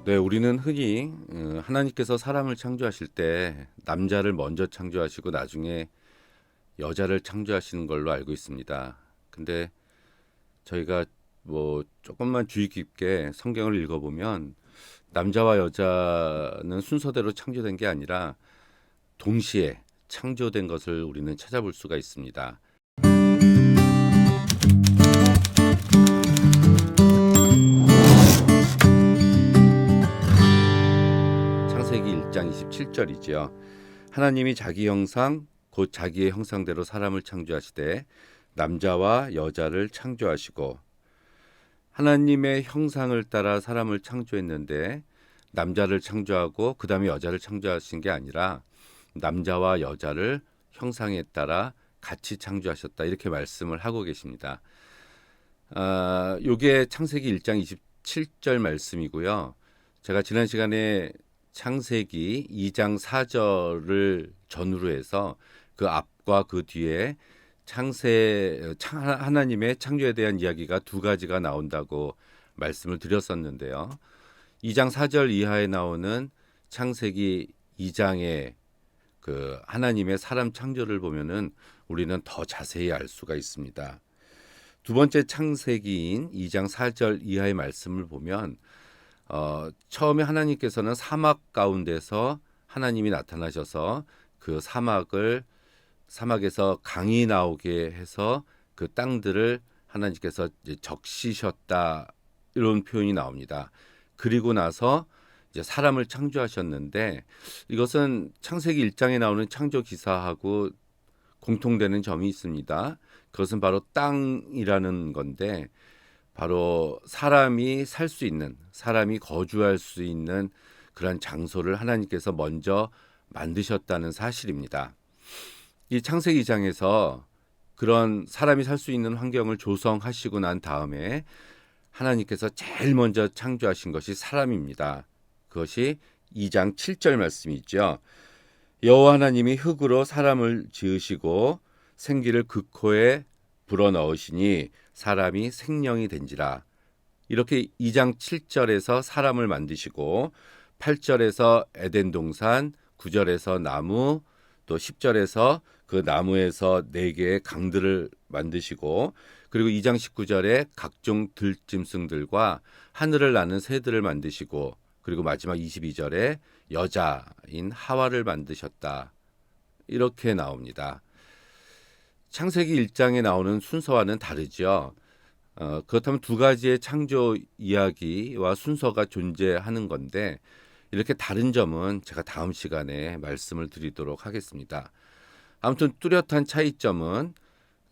네, 우리는 흔히 하나님께서 사람을 창조하실 때 남자를 먼저 창조하시고 나중에 여자를 창조하시는 걸로 알고 있습니다. 근데 저희가 뭐 조금만 주의 깊게 성경을 읽어보면 남자와 여자는 순서대로 창조된 게 아니라 동시에 창조된 것을 우리는 찾아볼 수가 있습니다. 창세기 1장 27절이지요. 하나님이 자기 형상 곧 자기의 형상대로 사람을 창조하시되 남자와 여자를 창조하시고, 하나님의 형상을 따라 사람을 창조했는데 남자를 창조하고 그 다음에 여자를 창조하신 게 아니라 남자와 여자를 형상에 따라 같이 창조하셨다, 이렇게 말씀을 하고 계십니다. 요게 창세기 1장 27절 말씀이고요. 제가 지난 시간에 창세기 2장 4절을 전후로 해서 그 앞과 그 뒤에 하나님의 창조에 대한 이야기가 두 가지가 나온다고 말씀을 드렸었는데요. 2장 4절 이하에 나오는 창세기 2장의 그 하나님의 사람 창조를 보면은 우리는 더 자세히 알 수가 있습니다. 두 번째 창세기인 2장 4절 이하의 말씀을 보면 처음에 하나님께서는 사막 가운데서 하나님이 나타나셔서 그 사막에서 강이 나오게 해서 그 땅들을 하나님께서 이제 적시셨다, 이런 표현이 나옵니다. 그리고 나서 이제 사람을 창조하셨는데, 이것은 창세기 1장에 나오는 창조 기사하고 공통되는 점이 있습니다. 그것은 바로 땅이라는 건데, 바로 사람이 살 수 있는, 사람이 거주할 수 있는 그런 장소를 하나님께서 먼저 만드셨다는 사실입니다. 이 창세기 2장에서 그런 사람이 살 수 있는 환경을 조성하시고 난 다음에 하나님께서 제일 먼저 창조하신 것이 사람입니다. 그것이 2장 7절 말씀이죠. 여호와 하나님이 흙으로 사람을 지으시고 생기를 그 코에 불어넣으시니 사람이 생명이 된지라. 이렇게 2장 7절에서 사람을 만드시고 8절에서 에덴 동산, 9절에서 나무, 또 10절에서 그 나무에서 4개의 강들을 만드시고, 그리고 2장 19절에 각종 들짐승들과 하늘을 나는 새들을 만드시고, 그리고 마지막 22절에 여자인 하와를 만드셨다, 이렇게 나옵니다. 창세기 1장에 나오는 순서와는 다르죠. 그렇다면 두 가지의 창조 이야기와 순서가 존재하는 건데, 이렇게 다른 점은 제가 다음 시간에 말씀을 드리도록 하겠습니다. 아무튼 뚜렷한 차이점은,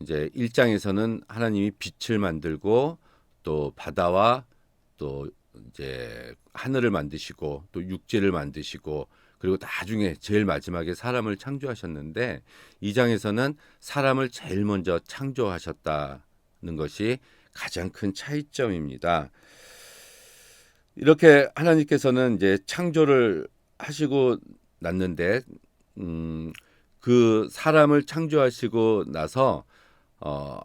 이제 1장에서는 하나님이 빛을 만들고 또 바다와 또 이제 하늘을 만드시고 또 육지를 만드시고, 그리고 나중에 제일 마지막에 사람을 창조하셨는데, 2장에서는 사람을 제일 먼저 창조하셨다는 것이 가장 큰 차이점입니다. 이렇게 하나님께서는 이제 창조를 하시고 났는데, 그 사람을 창조하시고 나서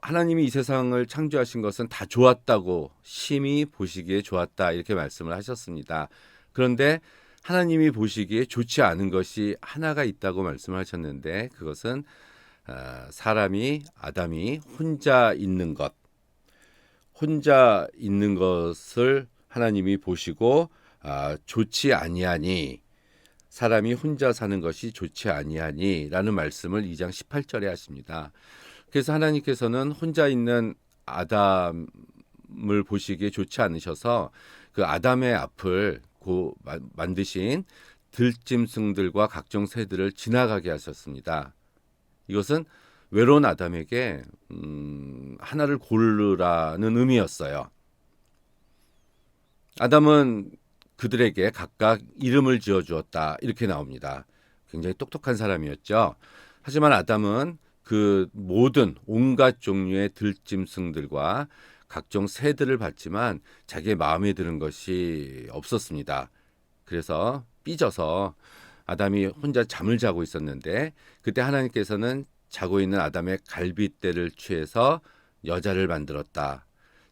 하나님이 이 세상을 창조하신 것은 다 좋았다고, 심히 보시기에 좋았다, 이렇게 말씀을 하셨습니다. 그런데 하나님이 보시기에 좋지 않은 것이 하나가 있다고 말씀을 하셨는데, 그것은 아담이 혼자 있는 것을 하나님이 보시고 좋지 아니하니, 사람이 혼자 사는 것이 좋지 아니하니라는 말씀을 2장 18절에 하십니다. 그래서 하나님께서는 혼자 있는 아담을 보시기에 좋지 않으셔서 그 아담의 앞을 만드신 들짐승들과 각종 새들을 지나가게 하셨습니다. 이것은 외로운 아담에게 하나를 고르라는 의미였어요. 아담은 그들에게 각각 이름을 지어주었다, 이렇게 나옵니다. 굉장히 똑똑한 사람이었죠. 하지만 아담은 그 모든 온갖 종류의 들짐승들과 각종 새들을 봤지만 자기의 마음에 드는 것이 없었습니다. 그래서 삐져서 아담이 혼자 잠을 자고 있었는데, 그때 하나님께서는 자고 있는 아담의 갈빗대를 취해서 여자를 만들었다.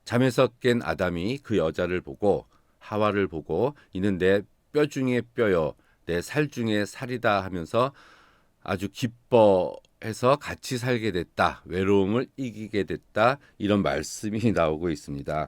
잠에서 깬 아담이 그 여자를 보고 하와를 보고 이는 내 뼈 중에 뼈요 내 살 중에 살이다 하면서 아주 기뻐해서 같이 살게 됐다. 외로움을 이기게 됐다. 이런 말씀이 나오고 있습니다.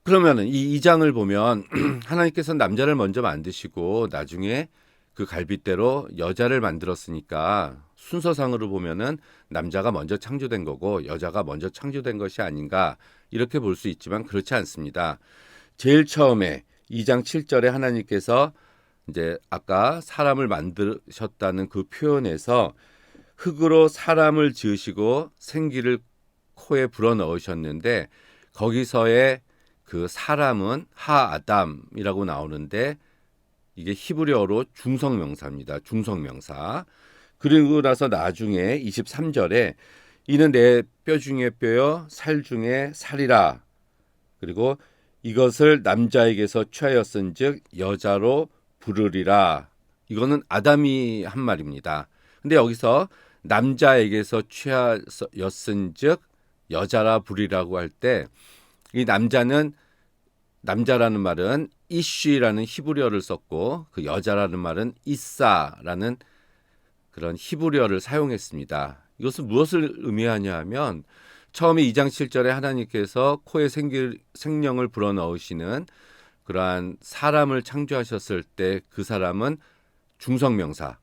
그러면은 이 2장을 보면 하나님께서 남자를 먼저 만드시고 나중에 그 갈빗대로 여자를 만들었으니까 순서상으로 보면은 남자가 먼저 창조된 거고 여자가 먼저 창조된 것이 아닌가 이렇게 볼 수 있지만 그렇지 않습니다. 제일 처음에 2장 7절에 하나님께서 이제 아까 사람을 만드셨다는 그 표현에서 흙으로 사람을 지으시고 생기를 코에 불어넣으셨는데 거기서의 그 사람은 하아담이라고 나오는데 이게 히브리어로 중성명사입니다. 중성명사. 그리고 나서 나중에 23절에 이는 내 뼈 중에 뼈요 살 중에 살이라. 그리고 이것을 남자에게서 취하였은즉 여자로 부르리라. 이거는 아담이 한 말입니다. 근데 여기서 남자에게서 취하였은즉 여자라 부리라고 할 때 이 남자라는 말은 이쉬라는 히브리어를 썼고 그 여자라는 말은 이사라는 그런 히브리어를 사용했습니다. 이것은 무엇을 의미하냐 하면 처음에 2장 7절에 하나님께서 코에 생명을 불어넣으시는 그러한 사람을 창조하셨을 때 그 사람은 중성명사,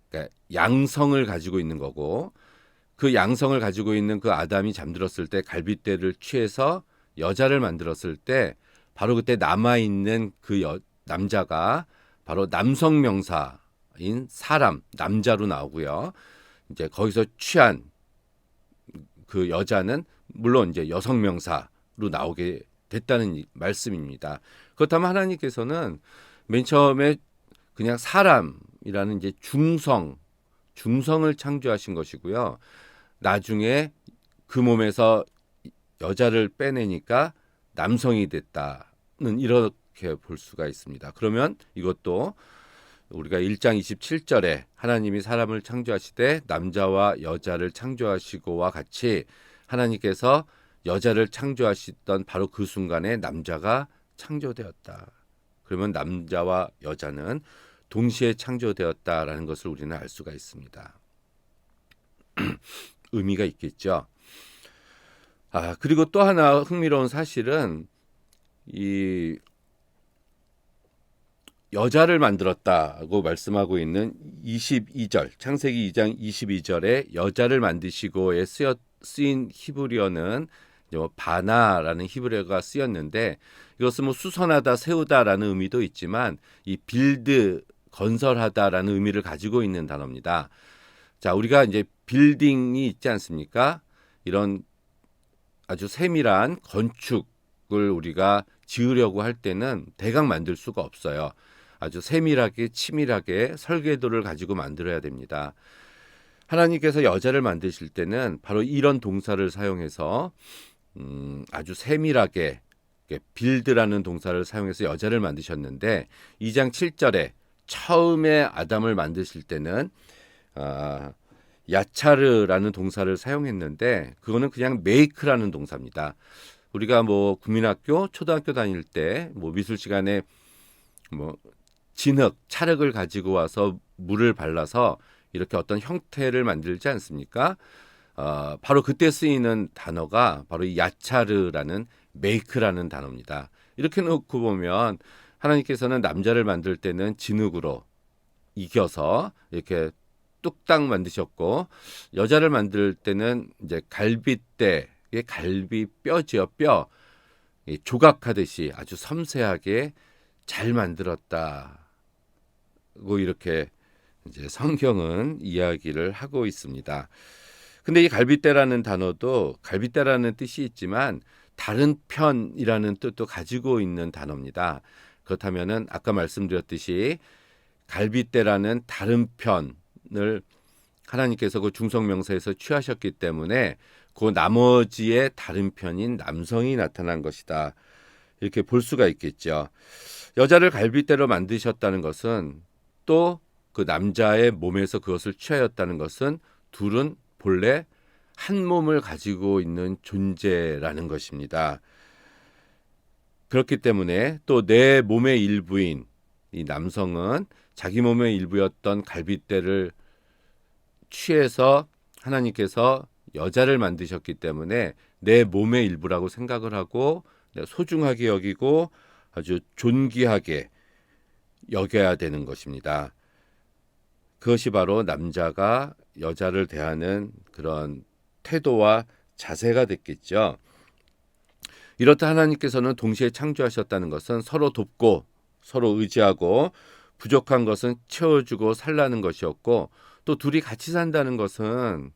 그러니까 양성을 가지고 있는 거고 그 양성을 가지고 있는 그 아담이 잠들었을 때 갈빗대를 취해서 여자를 만들었을 때 바로 그때 남아있는 그 남자가 바로 남성명사인 사람, 남자로 나오고요. 이제 거기서 취한 그 여자는 물론 이제 여성명사로 나오게 됐다는 말씀입니다. 그렇다면 하나님께서는 맨 처음에 그냥 사람이라는 이제 중성을 창조하신 것이고요. 나중에 그 몸에서 여자를 빼내니까 남성이 됐다는 이렇게 볼 수가 있습니다. 그러면 이것도 우리가 1장 27절에 하나님이 사람을 창조하시되 남자와 여자를 창조하시고와 같이 하나님께서 여자를 창조하시던 바로 그 순간에 남자가 창조되었다. 그러면 남자와 여자는 동시에 창조되었다라는 것을 우리는 알 수가 있습니다. 의미가 있겠죠. 그리고 또 하나 흥미로운 사실은 이 여자를 만들었다고 말씀하고 있는 22절 창세기 2장 22절에 여자를 만드시고에 쓰인 히브리어는 바나라는 히브리어가 쓰였는데 이것은 뭐 수선하다 세우다라는 의미도 있지만 이 빌드 건설하다라는 의미를 가지고 있는 단어입니다. 자, 우리가 이제 빌딩이 있지 않습니까? 이런 아주 세밀한 건축을 우리가 지으려고 할 때는 대강 만들 수가 없어요. 아주 세밀하게 치밀하게 설계도를 가지고 만들어야 됩니다. 하나님께서 여자를 만드실 때는 바로 이런 동사를 사용해서 아주 세밀하게 빌드라는 동사를 사용해서 여자를 만드셨는데 2장 7절에 처음에 아담을 만드실 때는 야차르라는 동사를 사용했는데 그거는 그냥 메이크라는 동사입니다. 우리가 뭐 국민학교, 초등학교 다닐 때 뭐 미술 시간에 뭐 진흙, 찰흙을 가지고 와서 물을 발라서 이렇게 어떤 형태를 만들지 않습니까? 바로 그때 쓰이는 단어가 바로 이 야차르라는 메이크라는 단어입니다. 이렇게 놓고 보면 하나님께서는 남자를 만들 때는 진흙으로 이겨서 이렇게 뚝딱 만드셨고 여자를 만들 때는 이제 갈빗대의 갈비뼈지요, 뼈 조각하듯이 아주 섬세하게 잘 만들었다고 이렇게 이제 성경은 이야기를 하고 있습니다. 근데 이 갈빗대라는 단어도 갈빗대라는 뜻이 있지만 다른 편이라는 뜻도 가지고 있는 단어입니다. 그렇다면은 아까 말씀드렸듯이 갈빗대라는 다른 편을 하나님께서 그 중성명사에서 취하셨기 때문에 그 나머지의 다른 편인 남성이 나타난 것이다. 이렇게 볼 수가 있겠죠. 여자를 갈빗대로 만드셨다는 것은 또 그 남자의 몸에서 그것을 취하였다는 것은 둘은 본래 한 몸을 가지고 있는 존재라는 것입니다. 그렇기 때문에 또 내 몸의 일부인 이 남성은 자기 몸의 일부였던 갈빗대를 취해서 하나님께서 여자를 만드셨기 때문에 내 몸의 일부라고 생각을 하고 소중하게 여기고 아주 존귀하게 여겨야 되는 것입니다. 그것이 바로 남자가 여자를 대하는 그런 태도와 자세가 됐겠죠. 이렇다 하나님께서는 동시에 창조하셨다는 것은 서로 돕고 서로 의지하고 부족한 것은 채워주고 살라는 것이었고, 또 둘이 같이 산다는 것은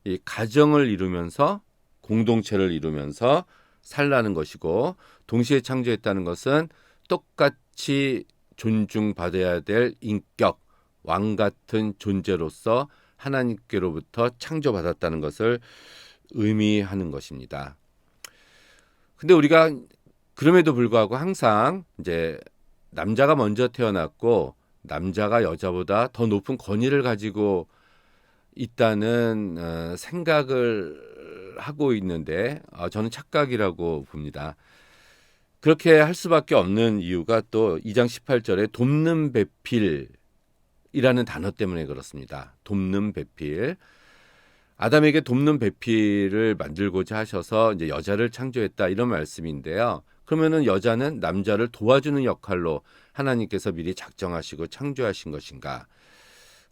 이 가정을 이루면서 공동체를 이루면서 살라는 것이고, 동시에 창조했다는 것은 똑같이 존중받아야 될 인격, 왕 같은 존재로서 하나님께로부터 창조받았다는 것을 의미하는 것입니다. 근데 우리가 그럼에도 불구하고 항상 이제 남자가 먼저 태어났고 남자가 여자보다 더 높은 권위를 가지고 있다는 생각을 하고 있는데, 저는 착각이라고 봅니다. 그렇게 할 수밖에 없는 이유가 또 2장 18절에 돕는 배필이라는 단어 때문에 그렇습니다. 돕는 배필. 아담에게 돕는 배필을 만들고자 하셔서 이제 여자를 창조했다, 이런 말씀인데요. 그러면은 여자는 남자를 도와주는 역할로 하나님께서 미리 작정하시고 창조하신 것인가?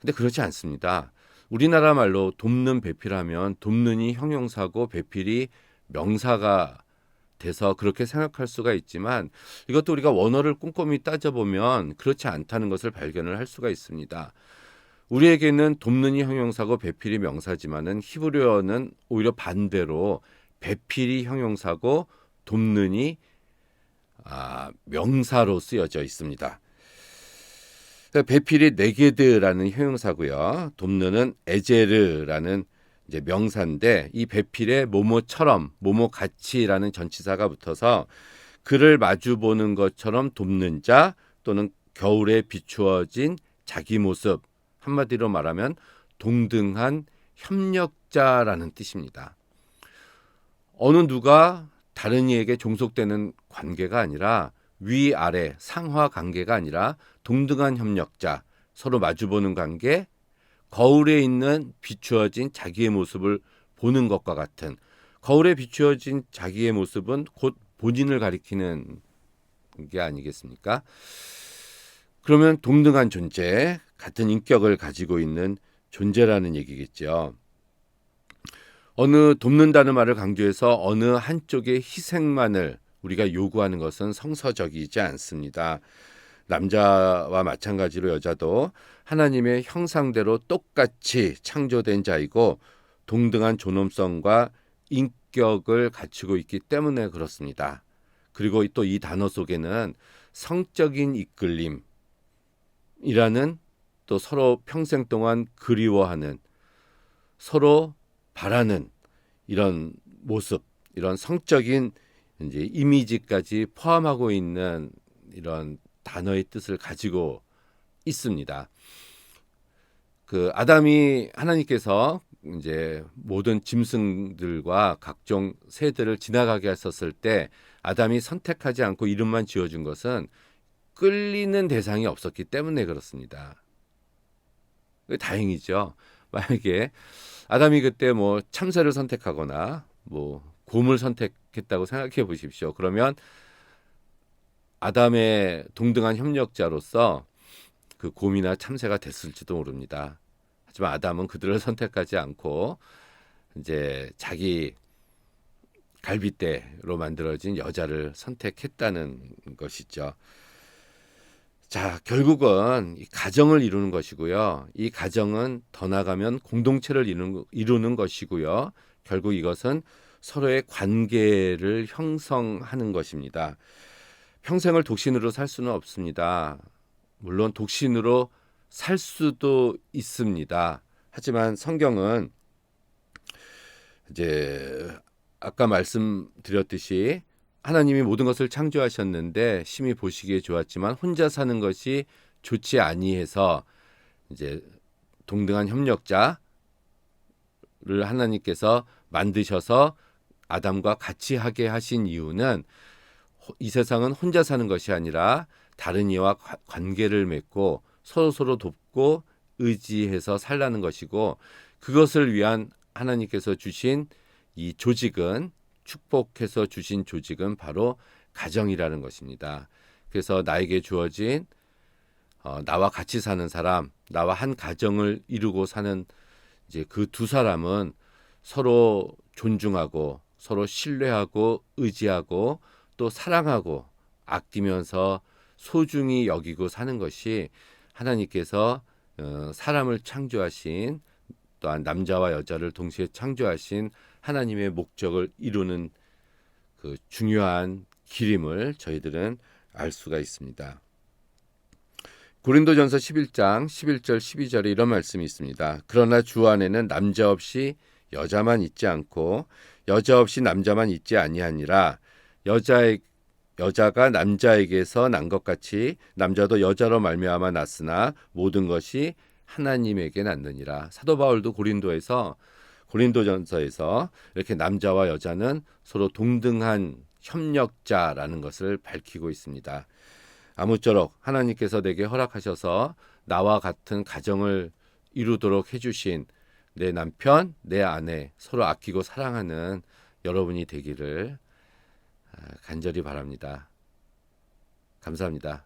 근데 그렇지 않습니다. 우리나라 말로 돕는 배필하면 돕는이 형용사고 배필이 명사가 돼서 그렇게 생각할 수가 있지만, 이것도 우리가 원어를 꼼꼼히 따져보면 그렇지 않다는 것을 발견을 할 수가 있습니다. 우리에게는 돕는이 형용사고 배필이 명사지만은 히브리어는 오히려 반대로 배필이 형용사고 돕는이 명사로 쓰여져 있습니다. 배필이 네게드라는 형용사고요. 돕는은 에제르라는 이제 명사인데, 이 배필에 모모처럼, 모모같이라는 전치사가 붙어서 그를 마주보는 것처럼 돕는 자 또는 겨울에 비추어진 자기 모습, 한마디로 말하면 동등한 협력자라는 뜻입니다. 어느 누가 다른 이에게 종속되는 관계가 아니라 위아래 상하 관계가 아니라 동등한 협력자, 서로 마주보는 관계, 거울에 있는 비추어진 자기의 모습을 보는 것과 같은, 거울에 비추어진 자기의 모습은 곧 본인을 가리키는 게 아니겠습니까? 그러면 동등한 존재, 같은 인격을 가지고 있는 존재라는 얘기겠죠. 돕는다는 말을 강조해서 어느 한쪽의 희생만을 우리가 요구하는 것은 성서적이지 않습니다. 남자와 마찬가지로 여자도 하나님의 형상대로 똑같이 창조된 자이고 동등한 존엄성과 인격을 갖추고 있기 때문에 그렇습니다. 그리고 또 이 단어 속에는 성적인 이끌림이라는, 또 서로 평생 동안 그리워하는, 서로 바라는 이런 모습, 이런 성적인 이제 이미지까지 포함하고 있는 이런 단어의 뜻을 가지고 있습니다. 그 아담이 하나님께서 이제 모든 짐승들과 각종 새들을 지나가게 하셨을 때 아담이 선택하지 않고 이름만 지어준 것은 끌리는 대상이 없었기 때문에 그렇습니다. 다행이죠. 만약에 아담이 그때 뭐 참새를 선택하거나 뭐 곰을 선택했다고 생각해 보십시오. 그러면 아담의 동등한 협력자로서 그 곰이나 참새가 됐을지도 모릅니다. 하지만 아담은 그들을 선택하지 않고 이제 자기 갈빗대로 만들어진 여자를 선택했다는 것이죠. 자, 결국은 이 가정을 이루는 것이고요. 이 가정은 더 나가면 공동체를 이루는 것이고요. 결국 이것은 서로의 관계를 형성하는 것입니다. 평생을 독신으로 살 수는 없습니다. 물론 독신으로 살 수도 있습니다. 하지만 성경은 이제 아까 말씀드렸듯이 하나님이 모든 것을 창조하셨는데 심히 보시기에 좋았지만 혼자 사는 것이 좋지 아니해서 이제 동등한 협력자를 하나님께서 만드셔서 아담과 같이 하게 하신 이유는 이 세상은 혼자 사는 것이 아니라 다른 이와 관계를 맺고 서로 돕고 의지해서 살라는 것이고, 그것을 위한 하나님께서 주신 이 조직은, 축복해서 주신 조직은 바로 가정이라는 것입니다. 그래서 나에게 주어진 나와 같이 사는 사람, 나와 한 가정을 이루고 사는 이제 그 두 사람은 서로 존중하고 서로 신뢰하고 의지하고 또 사랑하고 아끼면서 소중히 여기고 사는 것이 하나님께서 사람을 창조하신, 또한 남자와 여자를 동시에 창조하신 하나님의 목적을 이루는 그 중요한 길임을 저희들은 알 수가 있습니다. 고린도전서 11장 11절 12절에 이런 말씀이 있습니다. 그러나 주 안에는 남자 없이 여자만 있지 않고 여자 없이 남자만 있지 아니하니라. 여자가 남자에게서 난 것 같이 남자도 여자로 말미암아 났으나 모든 것이 하나님에게 났느니라. 사도 바울도 고린도전서에서 이렇게 남자와 여자는 서로 동등한 협력자라는 것을 밝히고 있습니다. 아무쪼록 하나님께서 내게 허락하셔서 나와 같은 가정을 이루도록 해주신 내 남편, 내 아내 서로 아끼고 사랑하는 여러분이 되기를 간절히 바랍니다. 감사합니다.